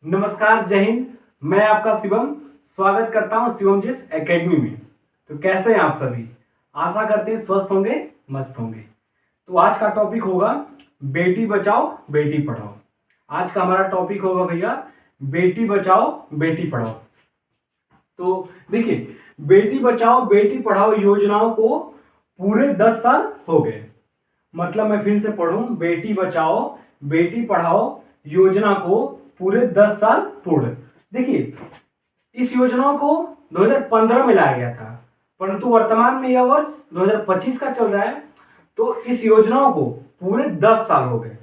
नमस्कार, जय हिंद। मैं आपका शिवम स्वागत करता हूं शिवम जिस एकेडमी में। तो कैसे हैं आप सभी? आशा करते हैं स्वस्थ होंगे, मस्त होंगे। तो आज का टॉपिक होगा बेटी बचाओ बेटी पढ़ाओ। आज का हमारा टॉपिक होगा भैया बेटी बचाओ बेटी पढ़ाओ। तो देखिए, बेटी बचाओ बेटी पढ़ाओ योजनाओं को पूरे 10 साल हो गए। मतलब मैं फिर से पढ़ूं, बेटी बचाओ बेटी पढ़ाओ योजना को पूरे 10 साल पूर्ण। देखिए, इस योजना को 2015 में लाया गया था, परंतु वर्तमान में यह वर्ष 2025 का चल रहा है। तो इस योजनाओं को पूरे 10 साल हो गए।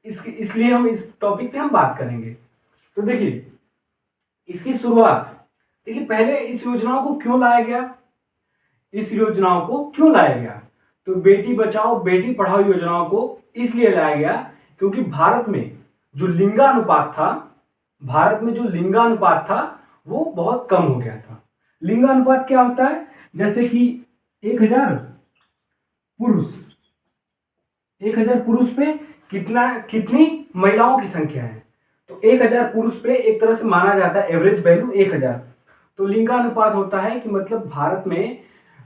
इसलिए हम इस टॉपिक पे हम बात करेंगे। तो देखिए, इसकी शुरुआत, देखिए पहले इस योजनाओं को क्यों लाया गया? इस योजनाओं को क्यों लाया गया? तो बेटी बचाओ बेटी पढ़ाओ योजनाओं को इसलिए लाया गया क्योंकि भारत में जो लिंगानुपात था वो बहुत कम हो गया था। लिंगानुपात क्या होता है? जैसे कि 1000 पुरुष पे कितनी महिलाओं की संख्या है? तो 1000 पुरुष पे एक तरह से माना जाता है एवरेज वैल्यू 1000। तो लिंगानुपात होता है कि मतलब भारत में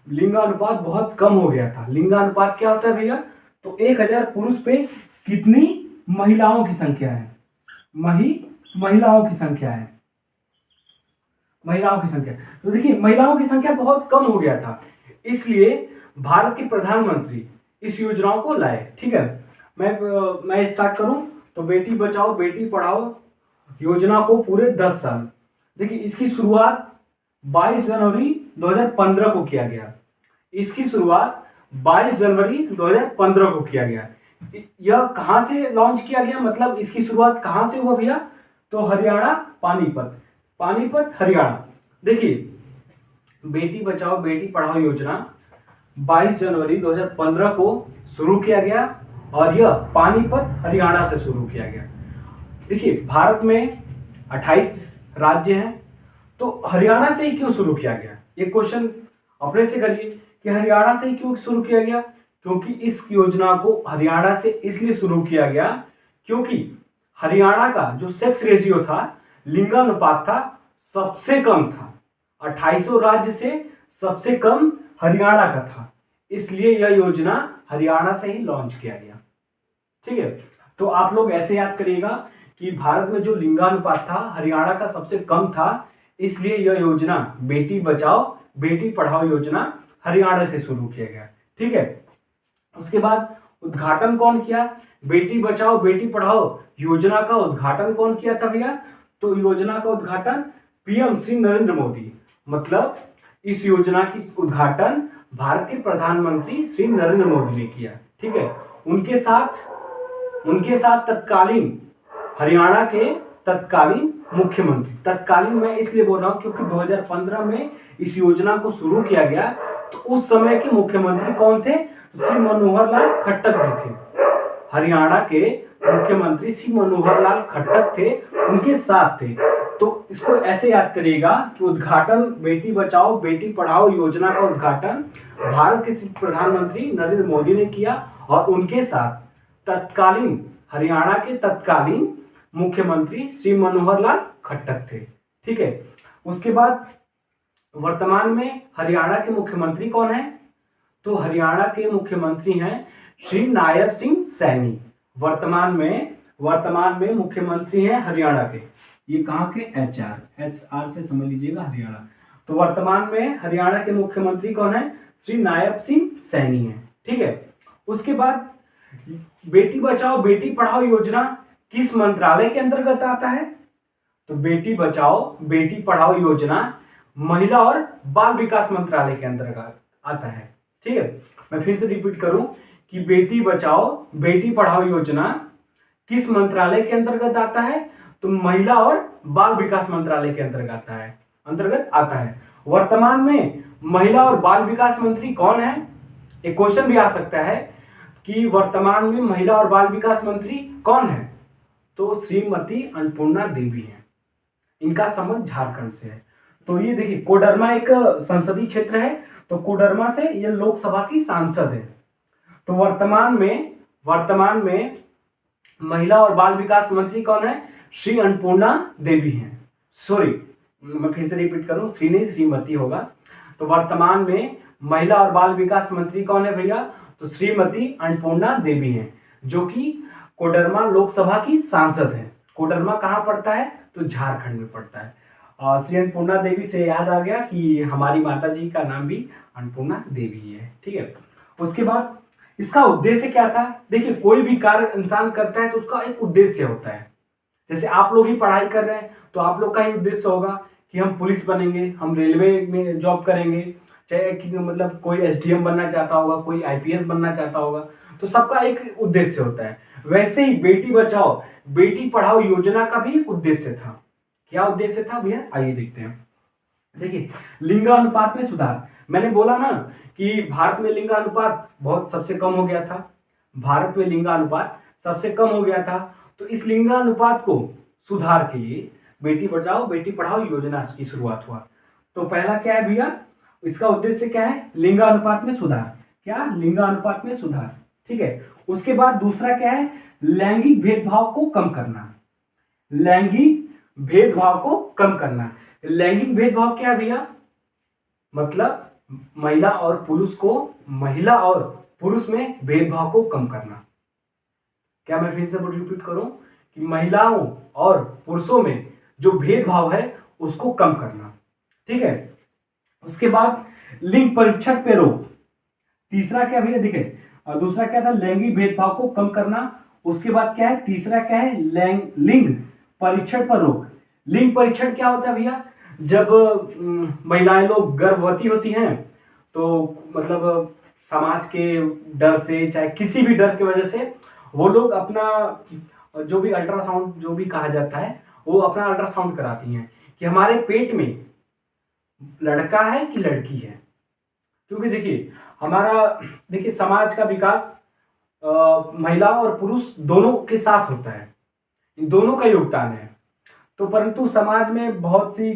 लिंगानुपात बहुत कम हो गया था। लिंगानुपात क्या होता है भैया? तो 1000 पुरुष पे कितनी महिलाओं की संख्या है? महिलाओं की संख्या। तो देखिए, महिलाओं की संख्या बहुत कम हो गया था, इसलिए भारत के प्रधानमंत्री इस योजनाओं को लाए। ठीक है, मैं स्टार्ट करूं तो बेटी बचाओ बेटी पढ़ाओ योजना को पूरे 10 साल। देखिए, इसकी शुरुआत 22 जनवरी 2015 को किया गया। यह कहां से लॉन्च किया गया? मतलब इसकी शुरुआत कहां से हुआ भैया? तो हरियाणा, पानीपत हरियाणा। देखिए, बेटी बचाओ बेटी पढ़ाओ योजना 22 जनवरी 2015 को शुरू किया गया और यह पानीपत हरियाणा से शुरू किया गया। देखिए, भारत में 28 राज्य हैं, तो हरियाणा से ही क्यों शुरू किया गया? ये क्वेश्चन अपने से करिए कि हरियाणा से ही क्यों शुरू किया गया? क्योंकि इस योजना को हरियाणा से इसलिए शुरू किया गया क्योंकि हरियाणा का जो सेक्स रेशियो था, लिंगानुपात था, सबसे कम था। 28 राज्य से सबसे कम हरियाणा का था, इसलिए यह योजना हरियाणा से ही लॉन्च किया गया। ठीक है, तो आप लोग ऐसे याद करिएगा कि भारत में जो लिंगानुपात था हरियाणा का सबसे कम था, इसलिए यह योजना बेटी बचाओ बेटी पढ़ाओ योजना हरियाणा से शुरू किया गया। ठीक है, उसके बाद उद्घाटन कौन किया? बेटी बचाओ बेटी पढ़ाओ योजना का उद्घाटन कौन किया था भैया? तो योजना का उद्घाटन पीएम श्री नरेंद्र मोदी, मतलब इस योजना की उद्घाटन भारत के प्रधानमंत्री श्री नरेंद्र मोदी ने किया। ठीक है, उनके साथ तत्कालीन हरियाणा के तत्कालीन मुख्यमंत्री, तत्कालीन मैं इसलिए बोल रहा हूं क्योंकि 2015 में इस योजना को शुरू किया गया, तो उस समय के मुख्यमंत्री कौन थे? श्री मनोहर लाल खट्टर जी थे। हरियाणा के मुख्यमंत्री श्री मनोहर लाल खट्टर थे, उनके साथ थे। तो इसको ऐसे याद करिएगा कि उद्घाटन बेटी बचाओ बेटी पढ़ाओ योजना का उद्घाटन भारत के प्रधानमंत्री नरेंद्र मोदी ने किया और उनके साथ तत्कालीन हरियाणा के तत्कालीन मुख्यमंत्री श्री मनोहर लाल खट्टर थे। ठीक है, उसके बाद वर्तमान में हरियाणा के मुख्यमंत्री कौन है? तो हरियाणा के मुख्यमंत्री हैं श्री नायब सिंह सैनी। वर्तमान में मुख्यमंत्री हैं हरियाणा के। ये कहां के? एचआर से समझ लीजिएगा, हरियाणा। तो वर्तमान में हरियाणा के मुख्यमंत्री कौन है? श्री नायब सिंह सैनी है। ठीक है, उसके बाद बेटी बचाओ बेटी पढ़ाओ योजना किस मंत्रालय के अंतर्गत आता है? तो बेटी बचाओ बेटी पढ़ाओ योजना महिला और बाल विकास मंत्रालय के अंतर्गत आता है। ठीक है, मैं फिर से रिपीट करूं कि बेटी बचाओ बेटी पढ़ाओ योजना किस मंत्रालय के अंतर्गत आता है? तो महिला और बाल विकास मंत्रालय के अंतर्गत आता है। वर्तमान में महिला और बाल विकास मंत्री कौन है? एक क्वेश्चन भी आ सकता है कि वर्तमान में महिला और बाल विकास मंत्री कौन है? तो श्रीमती अन्नपूर्णा देवी है। इनका संबंध झारखंड से है। तो ये देखिए, कोडरमा एक संसदीय क्षेत्र है, तो कोडरमा से ये लोकसभा की सांसद है। तो वर्तमान में महिला और बाल विकास मंत्री कौन है? श्री अन्नपूर्णा देवी हैं। सॉरी, मैं फिर से रिपीट करूं, श्री नहीं श्रीमती होगा। तो वर्तमान में महिला और बाल विकास मंत्री कौन है भैया? तो श्रीमती अन्नपूर्णा देवी हैं, जो कि कोडरमा लोकसभा की सांसद है। कोडरमा कहाँ पड़ता है? तो झारखंड में पड़ता है। श्री अन्नपूर्णा देवी से याद आ गया कि हमारी माता जी का नाम भी अन्नपूर्णा देवी है। ठीक है, उसके बाद इसका उद्देश्य क्या था? देखिए, कोई भी कार्य इंसान करता है तो उसका एक उद्देश्य होता है। जैसे आप लोग ही पढ़ाई कर रहे हैं तो आप लोग का ही उद्देश्य होगा कि हम पुलिस बनेंगे, हम रेलवे में जॉब करेंगे, चाहे किसी मतलब कोई एसडीएम बनना चाहता होगा, कोई आईपीएस बनना चाहता होगा, तो सबका एक उद्देश्य होता है। वैसे ही बेटी बचाओ बेटी पढ़ाओ योजना का भी एक उद्देश्य था। क्या उद्देश्य था भैया? आइए देखते हैं। देखिए, लिंगानुपात में सुधार। मैंने बोला ना कि भारत में लिंगानुपात बहुत सबसे कम हो गया था। भारत में लिंगानुपात सबसे कम हो गया था, तो इस लिंगानुपात को सुधार के लिए बेटी बचाओ बेटी पढ़ाओ योजना की शुरुआत हुआ। तो पहला क्या है भैया? इसका उद्देश्य क्या है? लिंगानुपात में सुधार। क्या? लिंगानुपात में सुधार। ठीक है, उसके बाद दूसरा क्या है? लैंगिक भेदभाव को कम करना। लैंगिक भेदभाव को कम करना। लैंगिक भेदभाव क्या है भैया? मतलब महिला और पुरुष में भेदभाव को कम करना। क्या मैं फिर से रिपीट करूं कि महिलाओं और पुरुषों में जो भेदभाव है उसको कम करना। ठीक है, उसके बाद लिंग परीक्षण पे रोक। तीसरा क्या भैया? देखिए, और दूसरा क्या था? लैंगिक भेदभाव को कम करना। उसके बाद क्या है? तीसरा क्या है? लिंग परीक्षण पर रोक। लिंग परीक्षण क्या होता है भैया? जब महिलाएं लोग गर्भवती होती हैं तो मतलब समाज के डर से, चाहे किसी भी डर की वजह से, वो लोग अपना जो भी अल्ट्रासाउंड जो भी कहा जाता है वो अपना अल्ट्रासाउंड कराती हैं कि हमारे पेट में लड़का है कि लड़की है। क्योंकि देखिए समाज का विकास महिला और पुरुष दोनों के साथ होता है, इन दोनों का योगदान है। तो परंतु समाज में बहुत सी,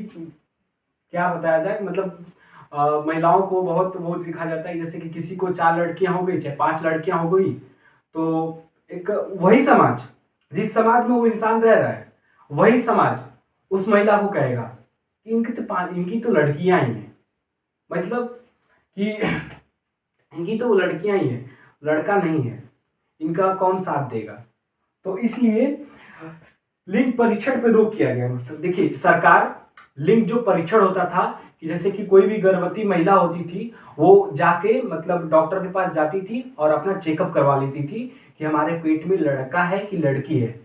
क्या बताया जाए, मतलब महिलाओं को बहुत वो दिखा जाता है, जैसे कि किसी को 4 लड़कियां हो गई, चाहे 5 लड़कियां हो गई, तो एक वही समाज, जिस समाज में वो इंसान रह रहा है, वही समाज उस महिला को कहेगा कि इनकी तो लड़कियां ही हैं, मतलब कि इनकी तो लड़कियां ही हैं, लड़का नहीं है, इनका कौन साथ देगा। तो इसलिए लिंग परीक्षण पे रोक किया गया। मतलब देखिए, सरकार लिंग जो परीक्षण होता था कि जैसे कि कोई भी गर्भवती महिला होती थी, वो जाके मतलब डॉक्टर के पास जाती थी और अपना चेकअप करवा लेती थी कि हमारे पेट में लड़का है कि लड़की है।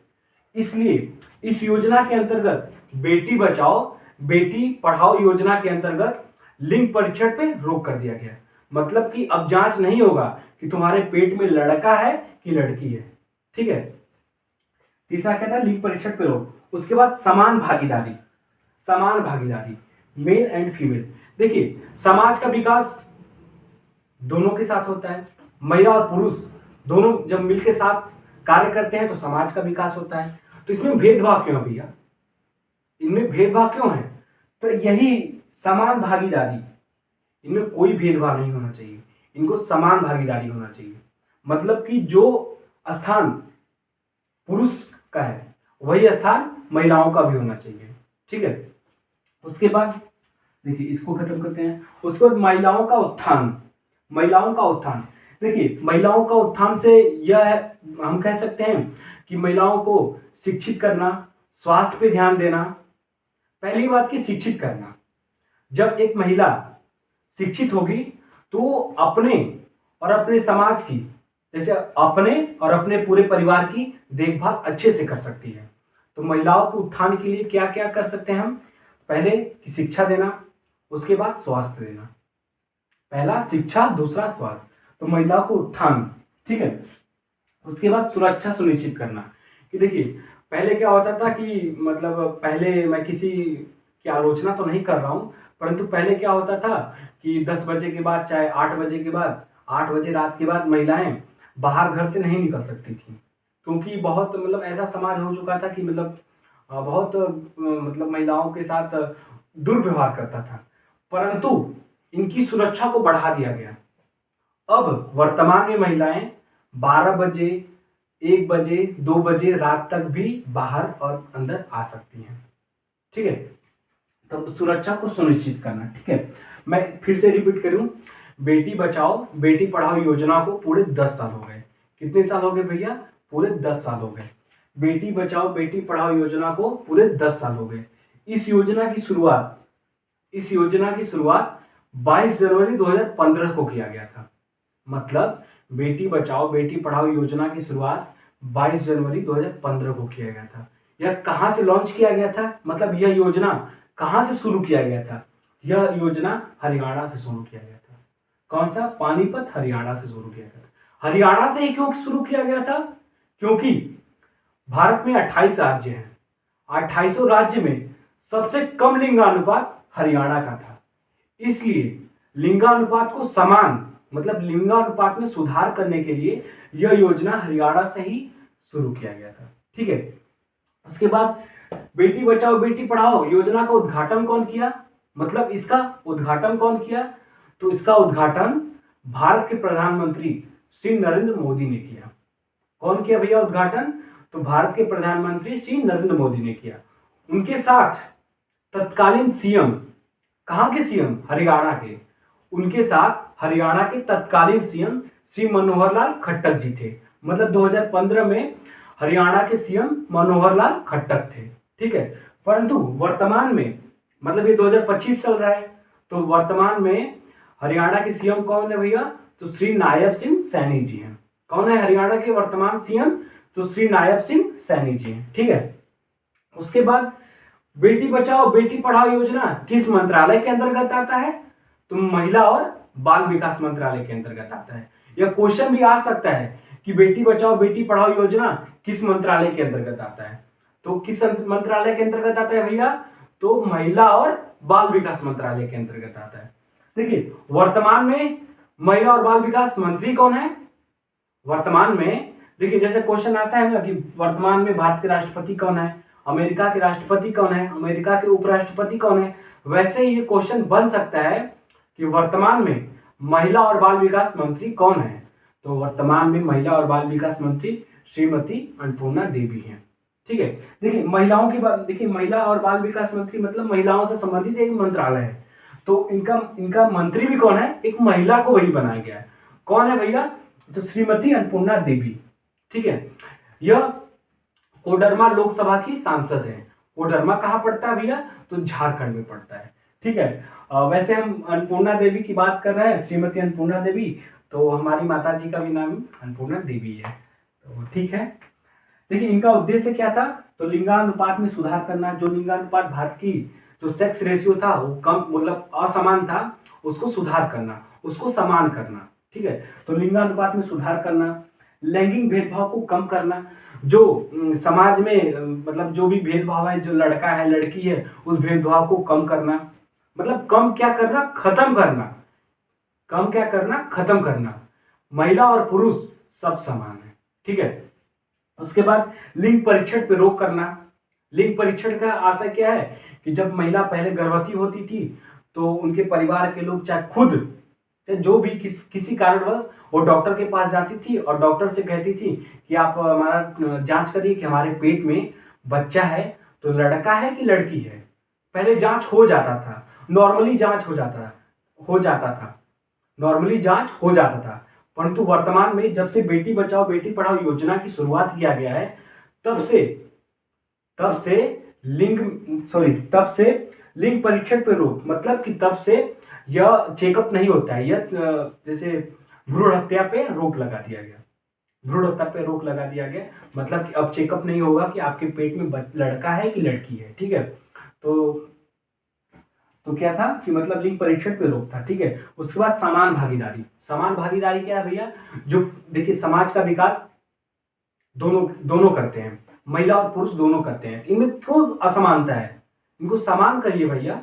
इसलिए इस योजना के अंतर्गत बेटी बचाओ बेटी पढ़ाओ योजना के अंतर्गत लिंग परीक्षण पे रोक कर दिया गया। मतलब कि अब जांच नहीं होगा कि तुम्हारे पेट में लड़का है कि लड़की है। ठीक है, तीसरा क्या था? लिंग परीक्षण पे रोक। उसके बाद समान भागीदारी। समान भागीदारी, मेल एंड फीमेल। देखिए, समाज का विकास दोनों के साथ होता है। महिला और पुरुष दोनों जब मिलकर साथ कार्य करते हैं तो समाज का विकास होता है। तो इसमें भेदभाव क्यों है भैया? इनमें भेदभाव क्यों है? तो यही समान भागीदारी, इनमें कोई भेदभाव नहीं होना चाहिए, इनको समान भागीदारी होना चाहिए। मतलब कि जो स्थान पुरुष का है वही स्थान महिलाओं का भी होना चाहिए। ठीक है, उसके बाद देखिए, इसको खत्म करते हैं। उसके बाद महिलाओं का उत्थान। महिलाओं का उत्थान, देखिए, महिलाओं का उत्थान से यह है, हम कह सकते हैं कि महिलाओं को शिक्षित करना, स्वास्थ्य पे ध्यान देना। पहली बात की शिक्षित करना। जब एक महिला शिक्षित होगी तो अपने और अपने समाज की, जैसे अपने और अपने पूरे परिवार की देखभाल अच्छे से कर सकती है। तो महिलाओं के उत्थान के लिए क्या क्या कर सकते हैं हम? पहले कि शिक्षा देना, उसके बाद स्वास्थ्य देना। पहला शिक्षा, दूसरा स्वास्थ्य, तो महिलाओं को उत्थान। ठीक है, उसके बाद सुरक्षा सुनिश्चित करना। कि देखिए, पहले क्या होता था कि मतलब पहले मैं किसी की आलोचना तो नहीं कर रहा हूं, परंतु पहले क्या होता था कि 10 बजे के बाद, चाहे 8 बजे के बाद, 8 बजे रात के बाद महिलाएं बाहर घर से नहीं निकल सकती थी, क्योंकि बहुत मतलब ऐसा समाज हो चुका था कि मतलब बहुत मतलब महिलाओं के साथ दुर्व्यवहार करता था। परंतु इनकी सुरक्षा को बढ़ा दिया गया। अब वर्तमान में महिलाएं 12 बजे 1 बजे 2 बजे रात तक भी बाहर और अंदर आ सकती हैं। ठीक है, तो सुरक्षा को सुनिश्चित करना। ठीक है, मैं फिर से रिपीट करूं, बेटी बचाओ बेटी पढ़ाओ योजना को पूरे 10 साल हो गए। कितने साल हो गए भैया? पूरे 10 साल हो गए। बेटी बचाओ बेटी पढ़ाओ योजना को पूरे 10 साल हो गए। इस योजना की शुरुआत 22 जनवरी 2015 को किया गया था। मतलब बेटी बचाओ बेटी पढ़ाओ योजना की शुरुआत 22 जनवरी 2015 को किया गया था। यह कहां से लॉन्च किया गया था? मतलब यह योजना कहां से शुरू किया गया था? यह योजना हरियाणा से शुरू किया गया था। कौन सा? पानीपत, हरियाणा से शुरू किया गया था। हरियाणा से ही क्यों शुरू किया गया था? क्योंकि भारत में 28 राज्य हैं। 28 राज्य में सबसे कम लिंगानुपात हरियाणा का था। इसलिए लिंगानुपात को समान, मतलब लिंगानुपात में सुधार करने के लिए यह योजना हरियाणा से ही शुरू किया गया था। ठीक है, उसके बाद बेटी बचाओ बेटी पढ़ाओ योजना का उद्घाटन कौन किया? मतलब इसका उद्घाटन कौन किया? तो इसका उद्घाटन भारत के प्रधानमंत्री श्री नरेंद्र मोदी ने किया। कौन किया भैया उद्घाटन? तो भारत के प्रधानमंत्री श्री नरेंद्र मोदी ने किया। उनके साथ तत्कालीन सीएम, कहां के सीएम? हरियाणा के। उनके साथ हरियाणा के तत्कालीन सीएम श्री मनोहर लाल खट्टर जी थे। मतलब 2015 में हरियाणा के सीएम मनोहर लाल खट्टर थे। ठीक है, परंतु वर्तमान में, मतलब ये 2025 चल रहा है, तो वर्तमान में हरियाणा के सीएम कौन है भैया? तो श्री नायब सिंह सैनी जी हैं। कौन है हरियाणा के वर्तमान सीएम? तो श्री नायब सिंह सैनी जी हैं। ठीक है, उसके बाद बेटी बचाओ बेटी पढ़ाओ योजना किस मंत्रालय के अंतर्गत आता है? तो महिला और बाल विकास मंत्रालय के अंतर्गत आता है। यह क्वेश्चन भी आ सकता है कि बेटी बचाओ बेटी पढ़ाओ योजना किस मंत्रालय के अंतर्गत आता है? तो किस मंत्रालय के अंतर्गत आता है भैया? तो महिला और बाल विकास मंत्रालय के अंतर्गत आता है। देखिए, वर्तमान में महिला और बाल विकास मंत्री कौन है? वर्तमान में देखिए, जैसे क्वेश्चन आता है ना कि वर्तमान में भारत के राष्ट्रपति कौन है, अमेरिका के राष्ट्रपति कौन है, अमेरिका के उपराष्ट्रपति कौन है, वैसे ही ये क्वेश्चन बन सकता है कि वर्तमान में महिला और बाल विकास मंत्री कौन है? तो वर्तमान में महिला और बाल विकास मंत्री श्रीमती अन्नपूर्णा देवी हैं। ठीक है, देखिए महिलाओं की बात, देखिए महिला और बाल विकास मंत्री मतलब महिलाओं से संबंधित एक मंत्रालय है। तो इनका मंत्री भी कौन है? एक महिला को वही बनाया गया है। कौन है भैया? तो श्रीमती अन्नपूर्णा देवी। ठीक है, यह कोडरमा लोकसभा की सांसद है। कोडरमा कहाँ पड़ता है भैया? तो झारखंड में पड़ता है। ठीक है, वैसे हम अन्नपूर्णा देवी की बात कर रहे हैं, श्रीमती अन्नपूर्णा देवी, तो हमारी माता जी का भी नाम अन्नपूर्णा देवी है। तो ठीक है, देखिए इनका उद्देश्य क्या था? तो लिंगानुपात में सुधार करना। जो लिंगानुपात भारत की जो सेक्स रेशियो था वो कम, मतलब असमान था, उसको सुधार करना, उसको समान करना। ठीक है, तो लिंगानुपात में सुधार करना, लैंगिक भेदभाव को कम करना। जो समाज में मतलब जो भी भेदभाव है, जो लड़का है लड़की है, उस भेदभाव को कम करना। मतलब कम क्या करना? खत्म करना। कम क्या करना? खत्म करना। महिला और पुरुष सब समान है। ठीक है, उसके बाद लिंग परीक्षण पे रोक करना। लिंग परीक्षण का आशय क्या है कि जब महिला पहले गर्भवती होती थी तो उनके परिवार के लोग चाहे खुद जो भी किसी कारणवश वो डॉक्टर के पास जाती थी और डॉक्टर से कहती थी कि आप हमारा जांच करिए कि हमारे पेट में बच्चा है, तो लड़का है कि लड़की है। पहले जांच हो जाता था, नॉर्मली जांच हो जाता था, नॉर्मली जांच हो जाता था। परंतु वर्तमान में जब से बेटी बचाओ बेटी पढ़ाओ योजना की शुरुआत किया गया है, तब से लिंग परीक्षण पे रोक, मतलब कि तब से यह चेकअप नहीं होता है। यह जैसे भ्रूण हत्या पे रोक लगा दिया गया। भ्रूण हत्या पे रोक लगा दिया गया, मतलब कि अब चेकअप नहीं होगा कि आपके पेट में लड़का है कि लड़की है। ठीक है, तो क्या था कि मतलब लिंग परीक्षण पे रोक था। ठीक है, उसके बाद समान भागीदारी। समान भागीदारी क्या है भैया? जो देखिए समाज का विकास दोनों करते हैं, महिला और पुरुष दोनों करते हैं। इनमें क्यों असमानता है? इनको समान करिए भैया,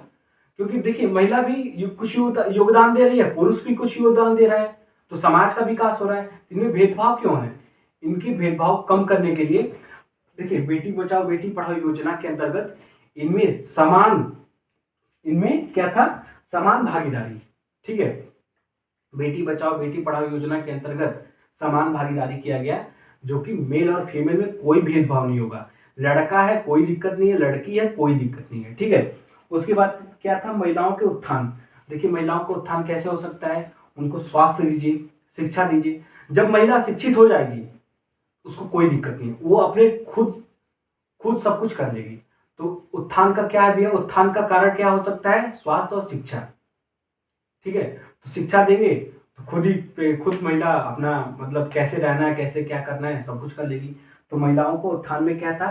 क्योंकि देखिए महिला भी कुछ योगदान दे रही है, पुरुष भी कुछ योगदान दे रहा है, तो समाज का विकास हो रहा है। इनमें भेदभाव क्यों है? इनकी भेदभाव कम करने के लिए देखिए बेटी बचाओ बेटी पढ़ाओ योजना के अंतर्गत इनमें क्या था? समान भागीदारी। ठीक है, बेटी बचाओ बेटी पढ़ाओ योजना के अंतर्गत समान भागीदारी किया गया। जो कि मेल और फीमेल में कोई भेदभाव नहीं होगा, लड़का है कोई दिक्कत नहीं है, लड़की है कोई दिक्कत नहीं है, ठीक है। उसके बाद क्या था, महिलाओं के उत्थान। देखिए महिलाओं का उत्थान कैसे हो सकता है, उनको स्वास्थ्य दीजिए, शिक्षा दीजिए। जब महिला शिक्षित हो जाएगी उसको कोई दिक्कत नहीं है, वो अपने खुद खुद सब कुछ कर लेगी। तो उत्थान का क्या है भैया, उत्थान का कारण क्या हो सकता है, स्वास्थ्य और शिक्षा, ठीक है। तो शिक्षा देंगे तो खुद महिला अपना मतलब कैसे रहना है, कैसे क्या करना है, सब कुछ कर लेगी। तो महिलाओं को उत्थान में क्या था,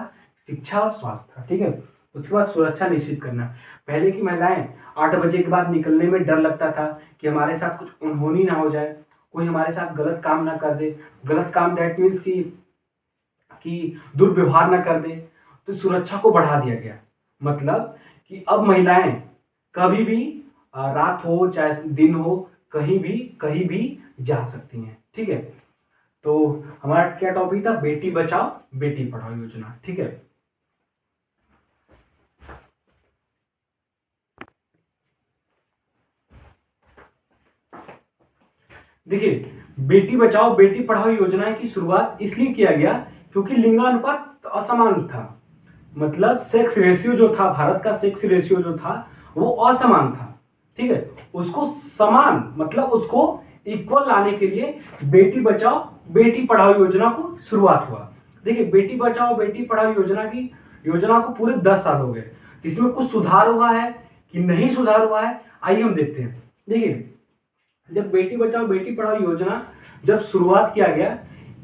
शिक्षा और स्वास्थ्य था, ठीक है। उसके बाद सुरक्षा निश्चित करना। पहले की महिलाएं 8 बजे के बाद निकलने में डर लगता था कि हमारे साथ कुछ अनहोनी ना हो जाए, कोई हमारे साथ गलत काम ना कर दे। गलत काम दैट मीन्स कि दुर्व्यवहार ना कर दे। तो सुरक्षा को बढ़ा दिया गया, मतलब कि अब महिलाएं कभी भी रात हो चाहे दिन हो, कहीं भी जा सकती हैं, ठीक है। तो हमारा क्या टॉपिक था, बेटी बचाओ बेटी पढ़ाओ योजना, ठीक है। देखिए बेटी बचाओ बेटी पढ़ाओ योजना की शुरुआत इसलिए किया गया क्योंकि लिंगानुपात असमान था, मतलब सेक्स रेशियो जो था, भारत का सेक्स रेशियो जो था वो असमान था, ठीक है। उसको समान मतलब उसको इक्वल लाने के लिए बेटी बचाओ बेटी पढ़ाओ योजना को शुरुआत हुआ। देखिए बेटी बचाओ बेटी पढ़ाओ योजना को पूरे 10 साल हो गए। इसमें कुछ सुधार हुआ है कि नहीं सुधार हुआ है, आइए हम देखते हैं। देखिए जब बेटी बचाओ बेटी पढ़ाओ योजना जब शुरुआत किया गया,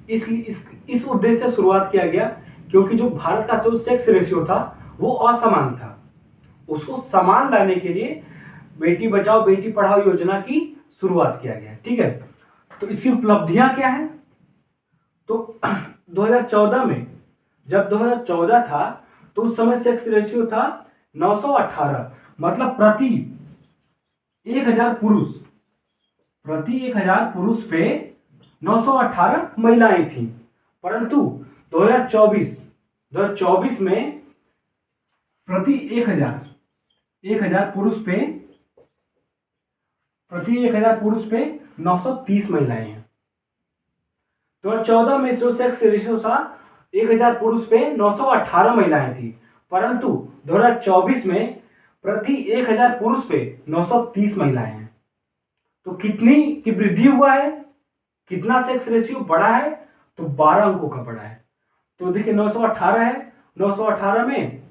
इस उद्देश्य से शुरुआत किया गया क्योंकि जो भारत का जो सेक्स रेशियो था वो असमान था, उसको समान लाने के लिए बेटी बचाओ बेटी पढ़ाओ योजना की शुरुआत किया गया, ठीक है। तो इसकी उपलब्धियां क्या है, तो 2014 में, जब 2014 था तो उस समय सेक्स रेशियो था 918, मतलब प्रति 1000 पुरुष पे 918 महिलाएं थी। परंतु 2024 में प्रति 1000 पुरुष पे 930 महिलाएं हैं। 2014 में जो सेक्स रेशियो था 1000 पुरुष पे 918 महिलाएं थी, परंतु 2024 में प्रति 1000 पुरुष पे 930 महिलाएं हैं। तो कितनी की वृद्धि हुआ है, कितना सेक्स रेशियो बढ़ा है, तो 12 अंकों का बढ़ा है। तो देखिए 918 है, 918 में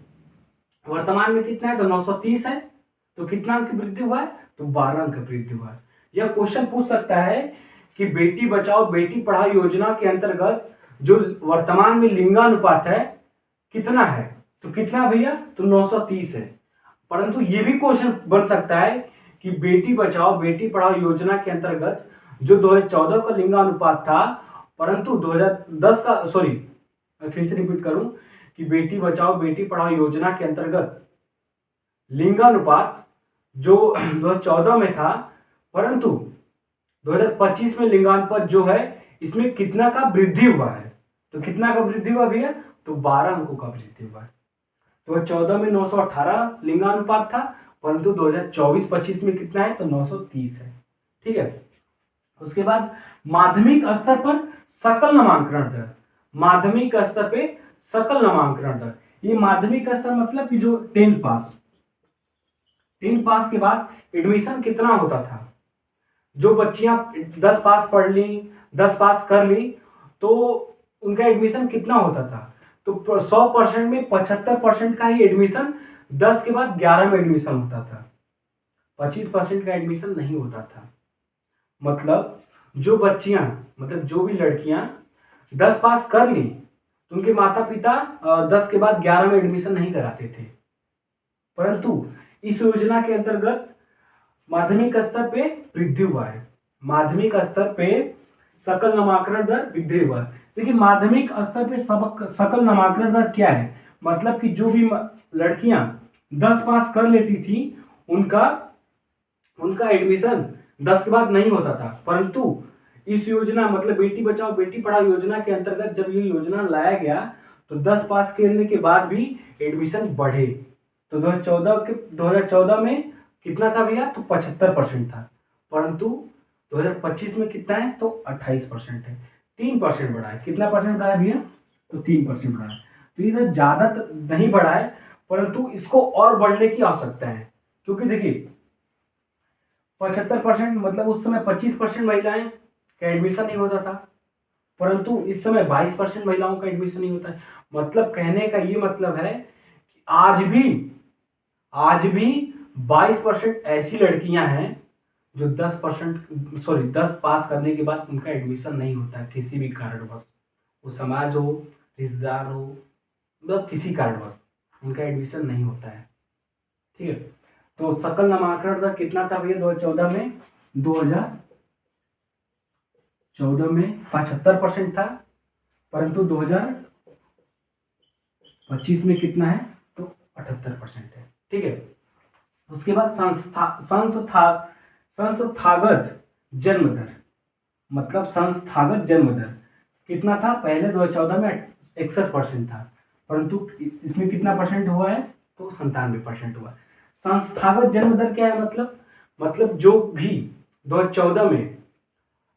वर्तमान में कितना है, तो 930 है, तो कितना अंक वृद्धि हुआ है, तो 12 अंक वृद्धि हुआ है। यह क्वेश्चन पूछ सकता है कि बेटी बचाओ बेटी पढ़ाओ योजना के अंतर्गत जो वर्तमान में लिंगानुपात है कितना है, तो कितना भैया, तो 930 है। परंतु ये भी क्वेश्चन बन सकता है कि बेटी बचाओ बेटी पढ़ाओ योजना के अंतर्गत जो 2014 का लिंगानुपात था, परंतु 2010 का, सॉरी फिर से रिपीट करूं, कि बेटी बचाओ बेटी पढ़ाओ योजना के अंतर्गत लिंगानुपात जो 2014 में था, परंतु 2025 में लिंगानुपात जो है इसमें कितना का वृद्धि हुआ है, तो कितना का वृद्धि हुआ भैया, तो 12 अंकों का वृद्धि हुआ है। 2014 में 918 लिंगानुपात था, परंतु 2024-25 में कितना है, तो 930 है, ठीक है। उसके बाद माध्यमिक स्तर पर सकल नामांकन दर, माध्यमिक स्तर पे सकल नामांकन दर, ये माध्यमिक स्तर मतलब कि जो 10 पास के बाद एडमिशन कितना होता था। जो बच्चियां 10 पास पढ़ ली, 10 पास कर ली, तो उनका एडमिशन कितना होता था, तो 100% में 75% का ही एडमिशन 10 के बाद 11 में एडमिशन होता था, 25% का एडमिशन नहीं होता था। मतलब जो बच्चियां, मतलब जो भी लड़कियां 10 पास कर ली तो उनके माता पिता 10 के बाद 11 में एडमिशन नहीं कराते थे। परंतु इस योजना के अंतर्गत माध्यमिक स्तर पे वृद्धि हुआ है, माध्यमिक स्तर पे सकल नामांकन दर वृद्धि हुआ है। देखिए माध्यमिक स्तर पे सकल नामांकन दर क्या है, मतलब कि जो भी लड़कियां 10 पास कर लेती थी उनका एडमिशन 10 के बाद नहीं होता था। परंतु इस योजना मतलब बेटी बचाओ बेटी पढ़ाओ योजना के अंतर्गत जब ये योजना लाया गया तो 10 पास करने के बाद भी एडमिशन बढ़े। तो 2014 में कितना था भैया, तो 75% था, परंतु 2025 में कितना है, तो 28% है। 3% बढ़ा है। कितना परसेंट बढ़ा है भैया? तो 3% बढ़ा है। तो ये ज़्यादा तो नहीं बढ़ा है, परंतु इसको और बढ़ने की आवश्यकता है। क्योंकि देखिए 75% मतलब उस समय 25% महिलाएं का एडमिशन नहीं होता था, परंतु इस समय 22% महिलाओं का एडमिशन नहीं होता है। मतलब कहने का ये मतलब है कि आज भी 22% ऐसी लड़कियां हैं जो 10 पास करने के बाद उनका एडमिशन नहीं होता है किसी भी कारणवश। वो समाज हो, रिश्तेदार हो, मतलब किसी कारणवश उनका एडमिशन नहीं होता है। ठीक है। तो सकल नामांकन दर कितना था भैया 2014 में? 2014 में 75% था, परंतु 2025 में कितना है? तो 78% है। ठीक है। उसके बाद संस्थागत जन्म दर, मतलब संस्थागत जन्म दर कितना था? पहले 2014 में 61% था, परंतु इसमें कितना परसेंट हुआ है? तो 97% हुआ। संस्थागत जन्म दर क्या है? मतलब जो भी 2014 में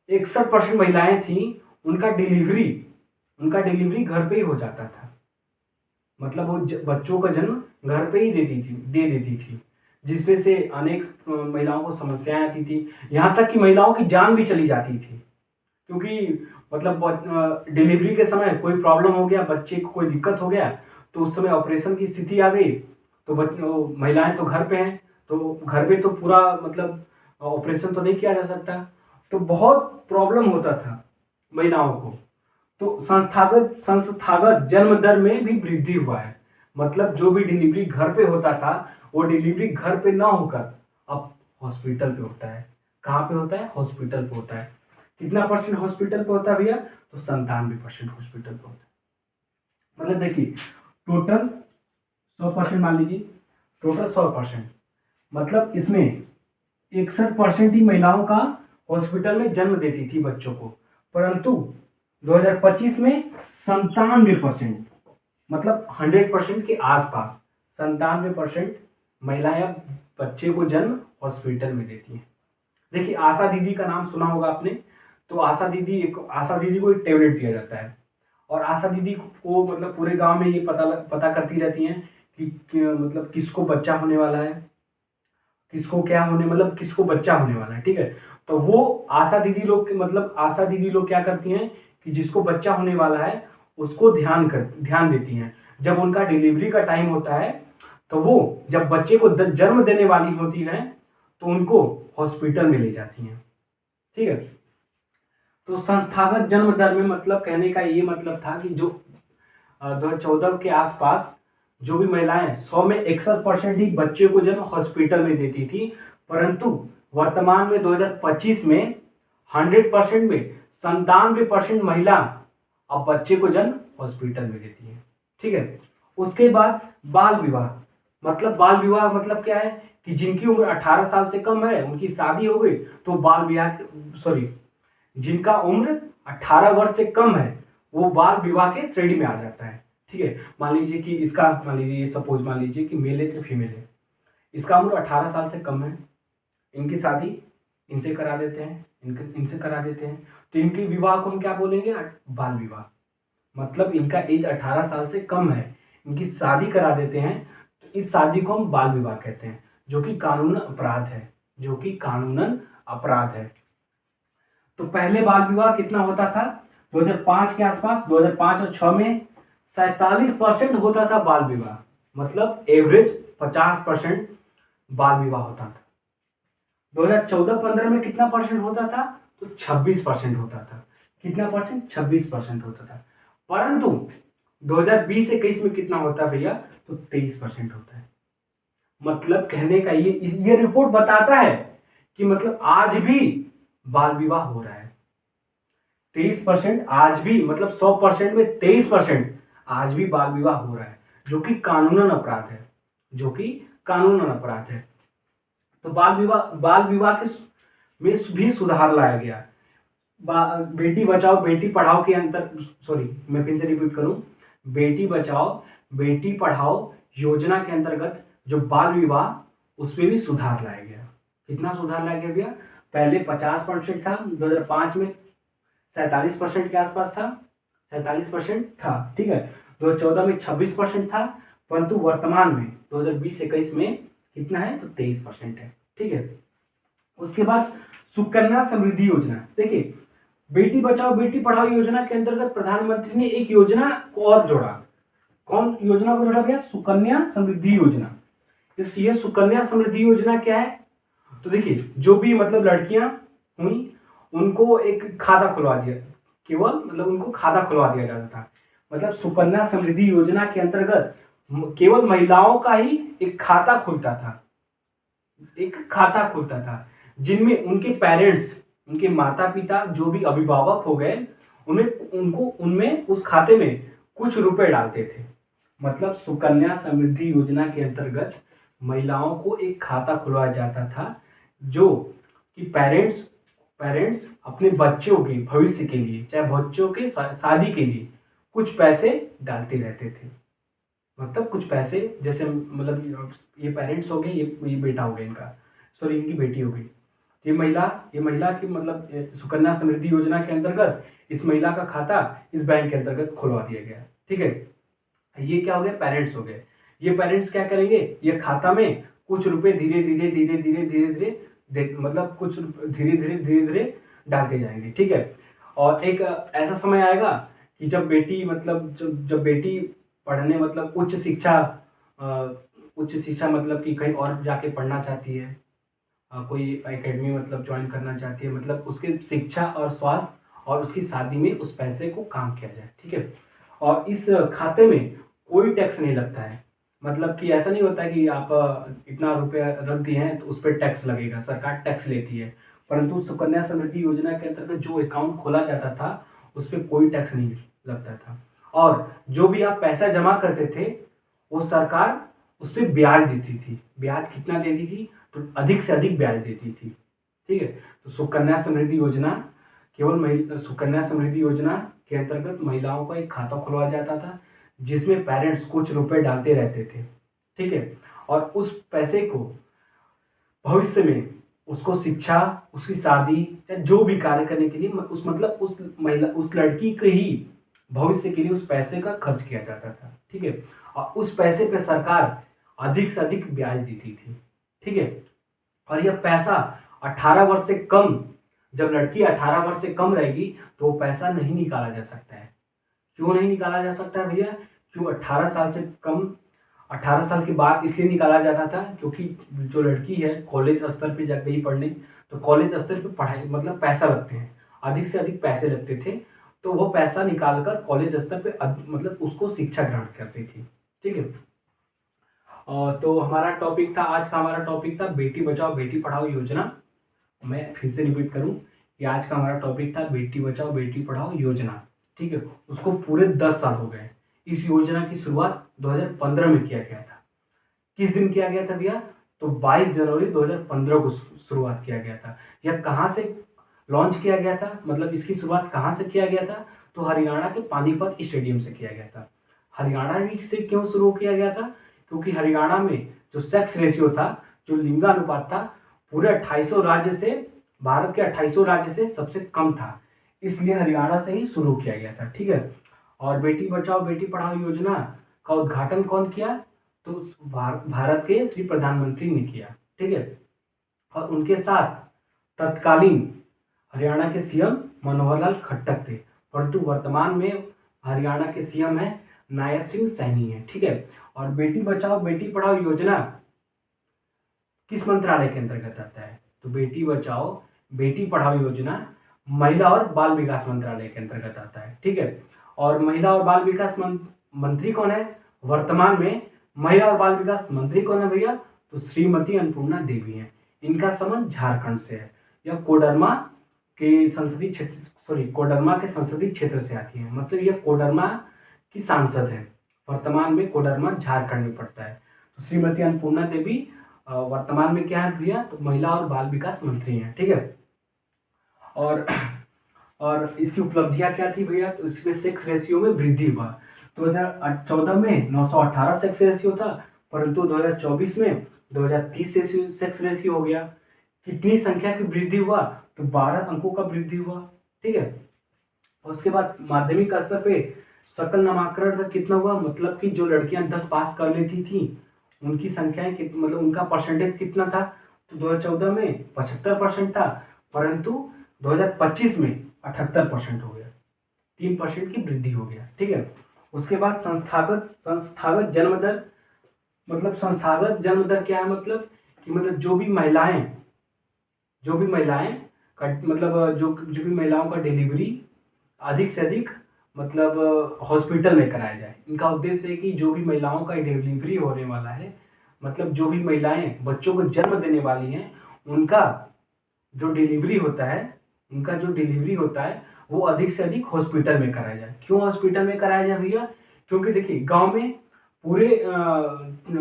61% महिलाएं थी, उनका डिलीवरी घर पे ही हो जाता था। मतलब वो बच्चों का जन्म घर पे ही दे देती थी, जिसमें से अनेक महिलाओं को समस्याएं आती थी, यहाँ तक कि महिलाओं की जान भी चली जाती थी। क्योंकि मतलब डिलीवरी के समय कोई प्रॉब्लम हो गया, बच्चे को कोई दिक्कत हो गया, तो उस समय ऑपरेशन की स्थिति आ गई, तो महिलाएं तो घर पे हैं, तो घर पे तो पूरा मतलब ऑपरेशन तो नहीं किया जा सकता, तो बहुत प्रॉब्लम होता था महिलाओं को। तो संस्थागत जन्म दर में भी वृद्धि हुआ है। मतलब जो भी डिलीवरी घर पे होता था, वो डिलीवरी घर पे ना होकर अब हॉस्पिटल पे होता है। कहाँ पे होता है? हॉस्पिटल पे होता है। कितना परसेंट हॉस्पिटल पे होता है भैया? तो 97% हॉस्पिटल पे होता है। मतलब देखिए टोटल 100% मान लीजिए, टोटल 100%, मतलब इसमें 61% ही महिलाओं का हॉस्पिटल में जन्म देती थी बच्चों को, परंतु 2025 में 97%, मतलब 100% के आसपास 97% महिलाएं अब बच्चे को जन्म हॉस्पिटल में देती हैं। देखिए आशा दीदी का नाम सुना होगा आपने। तो आशा दीदी को एक टैबलेट दिया जाता है, और आशा दीदी को मतलब पूरे गांव में ये पता करती रहती हैं कि मतलब किसको बच्चा होने वाला है, किसको क्या होने मतलब किसको बच्चा होने वाला है। ठीक है। तो वो आशा दीदी लोग क्या करती हैं कि जिसको बच्चा होने वाला है उसको ध्यान देती हैं। जब उनका डिलीवरी का टाइम होता है, तो वो जब बच्चे को जन्म देने वाली होती है, तो उनको हॉस्पिटल में ले जाती हैं। ठीक है। तो संस्थागत जन्म दर में मतलब कहने का ये मतलब था कि जो 2014 के आसपास जो भी महिलाएं 100 में 61% ही बच्चे को जन्म हॉस्पिटल में देती थी, परंतु वर्तमान में 2025 में 100% में 97% महिला अब बच्चे को जन्म हॉस्पिटल में देती है। ठीक है। उसके बाद बाल विवाह, मतलब क्या है कि जिनकी उम्र 18 साल से कम है, उनकी शादी हो गई, तो जिनका उम्र 18 वर्ष से कम है, वो बाल विवाह के श्रेणी में आ जाता है। ठीक है। मान लीजिए कि मेल है या फीमेल है, इसका उम्र 18 साल से कम है, इनकी शादी इनसे करा देते हैं, इनसे करा देते हैं, तो इनके विवाह को हम क्या बोलेंगे? बाल विवाह। मतलब इनका एज 18 साल से कम है, इनकी शादी करा देते हैं, तो इस शादी को हम बाल विवाह कहते हैं, जो कि कानूनन अपराध है। तो पहले बाल विवाह कितना होता था? 2005 के आसपास, 2005 और 6 में 47% होता था बाल विवाह, मतलब एवरेज 50% बाल विवाह होता था। 2014-15 में कितना परसेंट होता था? तो 26% होता था। कितना परसेंट? 26% होता था। परंतु 2020-21 में कितना होता है भैया? तो 23% होता है। मतलब कहने का ये रिपोर्ट बताता है कि मतलब आज भी बाल विवाह हो रहा है। 23% आज भी, मतलब 100% में 23% आज भी बाल विवाह हो रहा है, जो कि कानूनन अपराध है। तो बाल विवाह के में भी सुधार लाया गया। बेटी बचाओ बेटी पढ़ाओ के मैं फिर से रिपीट करूं, बेटी बचाओ बेटी पढ़ाओ योजना के अंतर्गत जो बाल विवाह, उसमें भी सुधार लाया गया। कितना सुधार लाया गया भैया? पहले 50% था 2005 में, 47% के आसपास था, 47% था, ठीक है। 2014 में 26% था, परंतु वर्तमान में 2020-21 में कितना है, तो 23% है, ठीक है। उसके बाद सुकन्या समृद्धि योजना, देखिए बेटी बचाओ बेटी पढ़ाओ योजना के अंतर्गत प्रधानमंत्री ने एक योजना को और जोड़ा। कौन योजना को जोड़ा गया, सुकन्या समृद्धि योजना। ये सुकन्या समृद्धि योजना क्या है, तो देखिए जो भी मतलब लड़कियां हुई उनको एक खाता खुलवा दिया, केवल मतलब उनको खाता खुलवा दिया जाता था। मतलब सुकन्या समृद्धि योजना के अंतर्गत केवल महिलाओं का ही एक खाता खुलता था, एक खाता खुलता था, जिनमें उनके पेरेंट्स, उनके माता पिता जो भी अभिभावक हो गए, उनमें उस खाते में कुछ रुपए डालते थे। मतलब सुकन्या समृद्धि योजना के अंतर्गत महिलाओं को एक खाता खुलवाया जाता था, जो कि पेरेंट्स अपने बच्चों के भविष्य के लिए, चाहे बच्चों के शादी के लिए कुछ पैसे डालते रहते थे। मतलब कुछ पैसे, जैसे मतलब ये पेरेंट्स हो गए, ये बेटा हो गया इनका, सॉरी इनकी बेटी हो गई, ये महिला की मतलब सुकन्या समृद्धि योजना के अंतर्गत इस महिला का खाता इस बैंक के अंतर्गत खुलवा दिया गया, ठीक है। ये क्या हो गया, पेरेंट्स हो गए। ये पेरेंट्स क्या करेंगे, ये खाता में कुछ रुपए धीरे धीरे मतलब कुछ धीरे धीरे डालते जाएंगे, ठीक है। और एक ऐसा समय आएगा कि जब बेटी मतलब जब बेटी पढ़ने मतलब उच्च शिक्षा मतलब कि कहीं और जाके पढ़ना चाहती है, कोई एकेडमी मतलब ज्वाइन करना चाहती है, मतलब उसके शिक्षा और स्वास्थ्य और उसकी शादी में उस पैसे को काम किया जाए, ठीक है। और इस खाते में कोई टैक्स नहीं लगता है, मतलब कि ऐसा नहीं होता है कि आप इतना रुपया रख दिए हैं तो उस पर टैक्स लगेगा, सरकार टैक्स लेती है। परंतु सुकन्या समृद्धि योजना के अंतर्गत जो अकाउंट खोला जाता था उस पर कोई टैक्स नहीं लगता था, और जो भी आप पैसा जमा करते थे वो सरकार उस पर ब्याज देती थी। ब्याज कितना देती थी, तो अधिक से अधिक ब्याज देती थी, ठीक है। तो सुकन्या समृद्धि योजना सुकन्या समृद्धि योजना के अंतर्गत महिलाओं का एक खाता खुलवाया जाता था, जिसमें पेरेंट्स कुछ रुपए डालते रहते थे, ठीक है। और उस पैसे को भविष्य में उसको शिक्षा, उसकी शादी, चाहे जो भी कार्य करने के लिए उस लड़की के ही भविष्य के लिए उस पैसे का खर्च किया जाता था, ठीक है। और उस पैसे पे सरकार अधिक से अधिक ब्याज देती थी, ठीक है। और यह पैसा 18 वर्ष से कम, जब लड़की 18 वर्ष से कम रहेगी तो वो पैसा नहीं निकाला जा सकता है। क्यों नहीं निकाला जा सकता है भैया, क्यों 18 साल से कम, 18 साल के बाद इसलिए निकाला जाता था क्योंकि जो लड़की है कॉलेज स्तर पे जा गई पढ़ने, तो कॉलेज स्तर पे पढ़ाई मतलब पैसा लगते हैं, अधिक से अधिक पैसे लगते थे, तो वो पैसा निकाल कर कॉलेज स्तर पे मतलब उसको शिक्षा ग्रहण करती थी, ठीक है। तो हमारा टॉपिक था, आज का हमारा टॉपिक था बेटी बचाओ बेटी पढ़ाओ योजना। मैं फिर से रिपीट करूं कि आज का हमारा टॉपिक था बेटी बचाओ बेटी पढ़ाओ योजना, ठीक है। उसको पूरे 10 साल हो गए। इस योजना की शुरुआत 2015 में किया गया था। किस दिन किया गया था भैया, तो 22 जनवरी 2015 को शुरुआत किया गया था। यह कहाँ से लॉन्च किया गया था, मतलब इसकी शुरुआत कहाँ से किया गया था, तो हरियाणा के पानीपत स्टेडियम से किया गया था। हरियाणा से क्यों शुरू किया गया था, क्योंकि हरियाणा में जो सेक्स रेशियो था, जो लिंगानुपात था, पूरे 2800 राज्य से, भारत के 2800 राज्य से सबसे कम था, इसलिए हरियाणा से ही शुरू किया गया था, ठीक है। और बेटी बचाओ बेटी पढ़ाओ योजना का उद्घाटन कौन किया, तो भारत के श्री प्रधानमंत्री ने किया, ठीक है। और उनके साथ तत्कालीन हरियाणा के सीएम मनोहर लाल खट्टर थे, परंतु वर्तमान में हरियाणा के सीएम है नायब सिंह सैनी है, ठीक है। और बेटी बचाओ बेटी पढ़ाओ योजना किस मंत्रालय के अंतर्गत आता है, तो बेटी बचाओ बेटी पढ़ाओ योजना महिला और बाल विकास मंत्रालय के अंतर्गत आता है, ठीक है। और महिला और बाल विकास मंत्री कौन है, वर्तमान में महिला और बाल विकास मंत्री कौन है भैया, तो श्रीमती अन्नपूर्णा देवी हैं। इनका संबंध झारखंड से है। यह कोडरमा के संसदीय क्षेत्र से आती है, मतलब यह कोडरमा की सांसद है। वर्तमान में कोडरमा झारखंड में पड़ता है। तो श्रीमती अन्नपूर्णा देवी वर्तमान में क्या है भैया, तो महिला और बाल विकास मंत्री हैं, ठीक है। और इसकी उपलब्धियां क्या थी भैया, तो इसमें सेक्स रेशियो में वृद्धि हुआ। 2014 में 918 सेक्स रेशियो था, परंतु 2024 में 2030 सेक्स रेशियो हो गया। कितनी संख्या की वृद्धि हुआ, तो 12 अंकों का वृद्धि हुआ, ठीक है। और उसके बाद माध्यमिक स्तर पे सकल नामांकन दर कितना हुआ, मतलब कि जो लड़कियां 10 पास कर लेती थी उनकी संख्याएं मतलब उनका परसेंटेज कितना था, तो 2014 में 75% था, परंतु 2025 में 78% हो गया, 3% की वृद्धि हो गया। ठीक है। उसके बाद संस्थागत जन्म दर, मतलब संस्थागत जन्म दर क्या है, मतलब कि मतलब जो भी महिलाएं का मतलब जो भी महिलाओं का डिलीवरी अधिक से अधिक मतलब हॉस्पिटल में कराया जाए। इनका उद्देश्य है कि जो भी महिलाओं का डिलीवरी होने वाला है, मतलब जो भी महिलाएं बच्चों को जन्म देने वाली हैं, उनका जो डिलीवरी होता है वो अधिक से अधिक हॉस्पिटल में कराया जाए। क्यों हॉस्पिटल में कराया जाए भैया? क्योंकि देखिए गांव में पूरे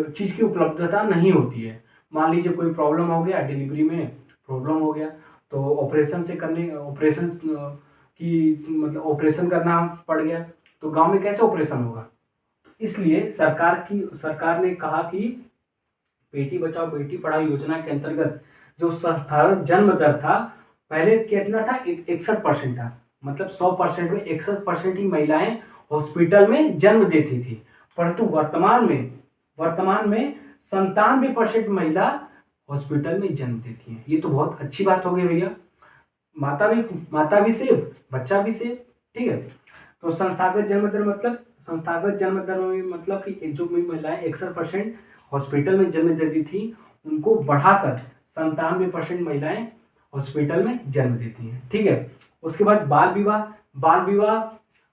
चीज की उपलब्धता नहीं होती है। मान लीजिए कोई प्रॉब्लम हो गया, डिलीवरी में प्रॉब्लम हो गया, तो ऑपरेशन करना पड़ गया, तो गांव में कैसे ऑपरेशन होगा? इसलिए सरकार ने कहा कि बेटी बचाओ बेटी पढ़ाओ योजना के अंतर्गत जो संस्थागत जन्म दर था, पहले कितना था, 61% था, मतलब 100% में 61% ही महिलाएं हॉस्पिटल में जन्म देती थी, परंतु वर्तमान में 97% महिला हॉस्पिटल में जन्म देती हैं। ये तो बहुत अच्छी बात हो गई भैया, माता भी सेफ, बच्चा भी सेफ। ठीक है। तो संस्थागत जन्म दर में मतलब कि जो महिलाएं 61% हॉस्पिटल में जन्म देती थी, उनको बढ़ाकर 97% महिलाएं हॉस्पिटल में जन्म देती हैं। ठीक है। उसके बाद बाल विवाह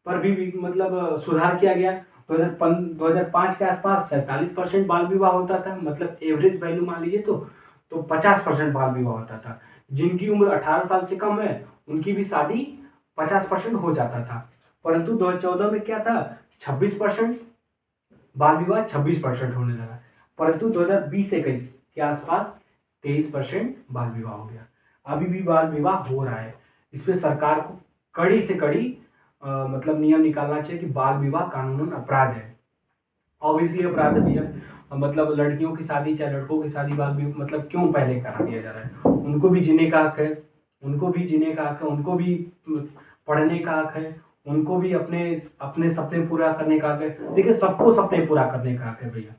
पर भी मतलब सुधार किया गया। 2005 के आसपास 47% बाल विवाह होता था, मतलब एवरेज वैल्यू मान लीजिए तो 50% बाल विवाह होता था। जिनकी उम्र 18 साल से कम है उनकी भी शादी 50% हो जाता था, परंतु 2014 में क्या था, 26% बाल विवाह 26% होने लगा, परंतु 2020-21 के आसपास 23% बाल विवाह हो गया। अभी भी बाल विवाह हो रहा है। इस पे सरकार को कड़ी से कड़ी मतलब नियम निकालना चाहिए कि बाल विवाह कानूनन अपराध है। ऑब्वियसली अपराध है भैया, मतलब लड़कियों की शादी चाहे लड़कों की शादी बाल विवाह मतलब क्यों पहले करा दिया जा रहा है? उनको भी जीने का हक है, उनको भी पढ़ने का हक है, उनको भी अपने सपने पूरा करने का हक है। देखिए सबको सपने पूरा करने का हक है भैया।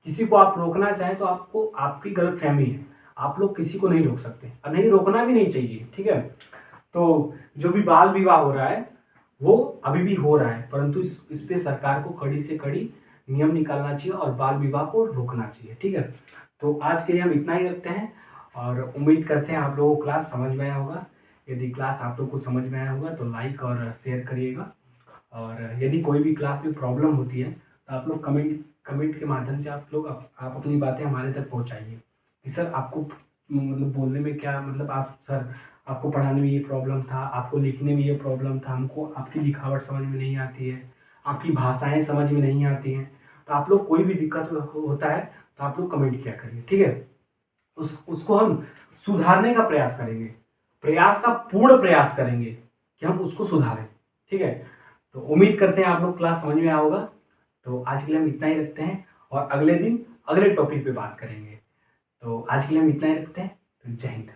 किसी को आप रोकना चाहें तो आपको आपकी गलतफहमी है, आप लोग किसी को नहीं रोक सकते और नहीं रोकना भी नहीं चाहिए। ठीक है। तो जो भी बाल विवाह हो रहा है वो अभी भी हो रहा है, परंतु इस पे सरकार को कड़ी से कड़ी नियम निकालना चाहिए और बाल विवाह को रोकना चाहिए। ठीक है। तो आज के लिए हम इतना ही रखते हैं और उम्मीद करते हैं आप लोगों को क्लास समझ में आया होगा। यदि क्लास आप लोग को समझ में आया होगा तो लाइक और शेयर करिएगा, और यदि कोई भी क्लास में प्रॉब्लम होती है तो आप लोग कमेंट के माध्यम से आप अपनी बातें हमारे तक पहुंचाइए कि सर आपको मतलब बोलने में क्या मतलब आपको पढ़ाने में ये प्रॉब्लम था, आपको लिखने में ये प्रॉब्लम था, हमको आपकी लिखावट समझ में नहीं आती है, आपकी भाषाएं समझ में नहीं आती हैं, तो आप लोग कोई भी दिक्कत होता है तो आप लोग कमेंट किया करिए। ठीक है। उसको हम सुधारने का प्रयास करेंगे, पूर्ण प्रयास करेंगे कि हम उसको सुधारें। ठीक है। तो उम्मीद करते हैं आप लोग क्लास समझ में आया होगा। तो आज के लिए हम इतना ही रखते हैं और अगले दिन अगले टॉपिक पे बात करेंगे। तो आज के लिए हम इतना ही रखते हैं। तो जय हिंद।